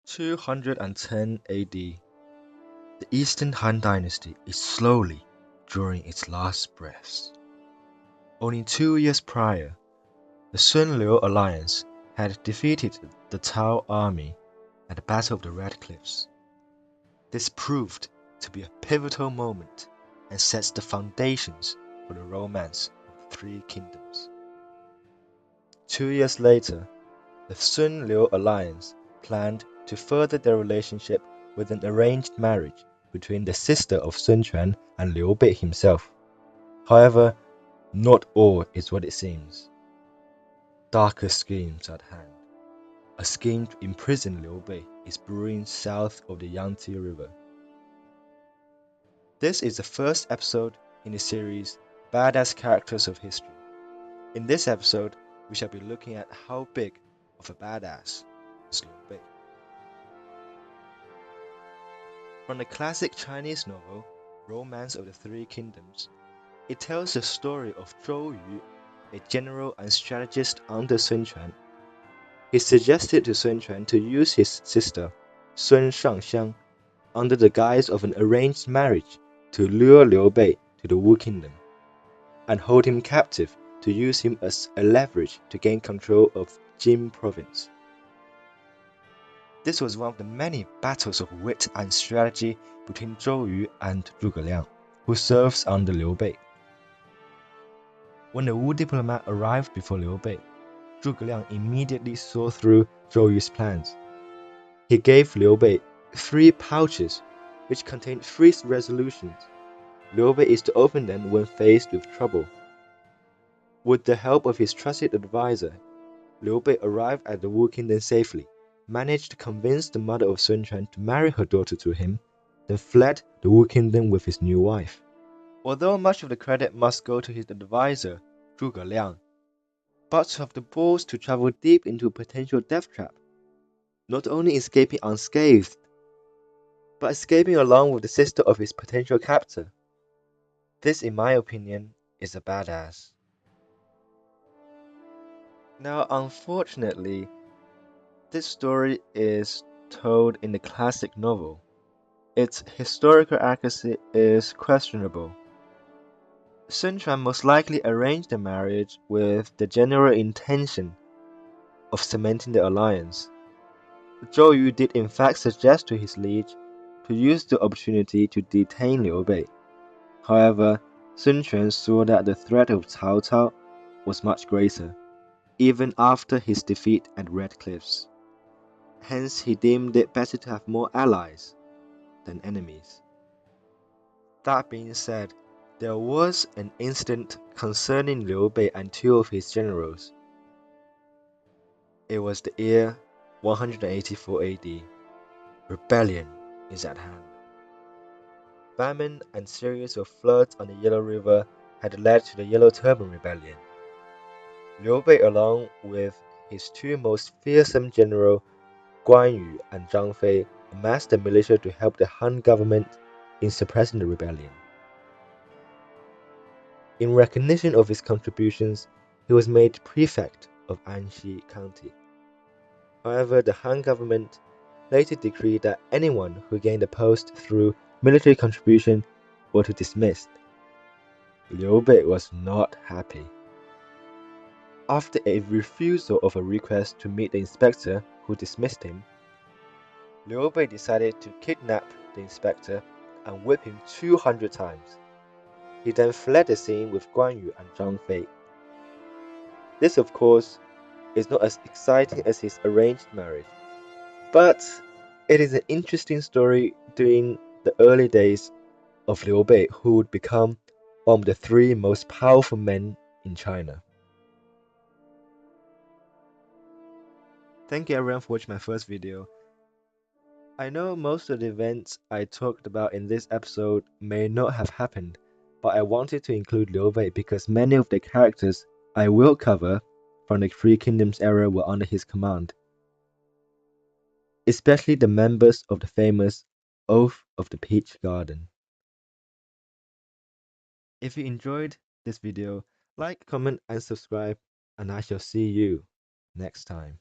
210 AD. The Eastern Han Dynasty is slowly drawing its last breaths. Only 2 years prior, the Sun-Liu alliance had defeated the Tao army at the Battle of the Red Cliffs. This proved to be a pivotal moment and sets the foundations for the romance of the Three Kingdoms. 2 years later, the Sun-Liu alliance planned to further their relationship with an arranged marriage between the sister of Sun Quan and Liu Bei himself. However, not all is what it seems. Darker schemes at hand. A scheme to imprison Liu Bei is brewing south of the Yangtze River. This is the first episode in the series Badass Characters of History. In this episode, we shall be looking at how big of a badass is Liu Bei. From the classic Chinese novel Romance of the Three Kingdoms, it tells the story of Zhou Yu, a general and strategist under Sun Quan. He suggested to Sun Quan to use his sister, Sun Shangxiang, under the guise of an arranged marriage to lure Liu Bei to the Wu Kingdom, and hold him captive to use him as a leverage to gain control of Jin province. This was one of the many battles of wit and strategy between Zhou Yu and Zhuge Liang, who serves under Liu Bei. When the Wu diplomat arrived before Liu Bei, Zhuge Liang immediately saw through Zhou Yu's plans. He gave Liu Bei 3 pouches which contained 3 resolutions. Liu Bei is to open them when faced with trouble. With the help of his trusted advisor, Liu Bei arrived at the Wu Kingdom safely, managed to convince the mother of Sun Quan to marry her daughter to him, then fled the Wu Kingdom with his new wife. Although much of the credit must go to his advisor, Zhuge Liang, but to have the balls to travel deep into a potential death trap, not only escaping unscathed, but escaping along with the sister of his potential captor. This, in my opinion, is a badass. Now, unfortunately, this story is told in the classic novel. Its historical accuracy is questionable. Sun Quan most likely arranged the marriage with the general intention of cementing the alliance. Zhou Yu did in fact suggest to his liege to use the opportunity to detain Liu Bei. However, Sun Quan saw that the threat of Cao Cao was much greater, even after his defeat at Red Cliffs. Hence, he deemed it better to have more allies than enemies. That being said, there was an incident concerning Liu Bei and 2 of his generals. It was the year 184 AD. Rebellion is at hand. Famine and series of floods on the Yellow River had led to the Yellow Turban Rebellion. Liu Bei, along with his 2 most fearsome generals, Guan Yu and Zhang Fei, amassed a militia to help the Han government in suppressing the rebellion. In recognition of his contributions, he was made prefect of Anxi County. However, the Han government later decreed that anyone who gained the post through military contribution were to be dismissed. Liu Bei was not happy. After a refusal of a request to meet the inspector who dismissed him, Liu Bei decided to kidnap the inspector and whip him 200 times. He then fled the scene with Guan Yu and Zhang Fei. This, of course, is not as exciting as his arranged marriage, but it is an interesting story during the early days of Liu Bei, who would become one of the 3 most powerful men in China. Thank you everyone for watching my first video. I know most of the events I talked about in this episode may not have happened, but I wanted to include Liu Bei because many of the characters I will cover from the Three Kingdoms era were under his command, especially the members of the famous Oath of the Peach Garden. If you enjoyed this video, like, comment and subscribe, and I shall see you next time.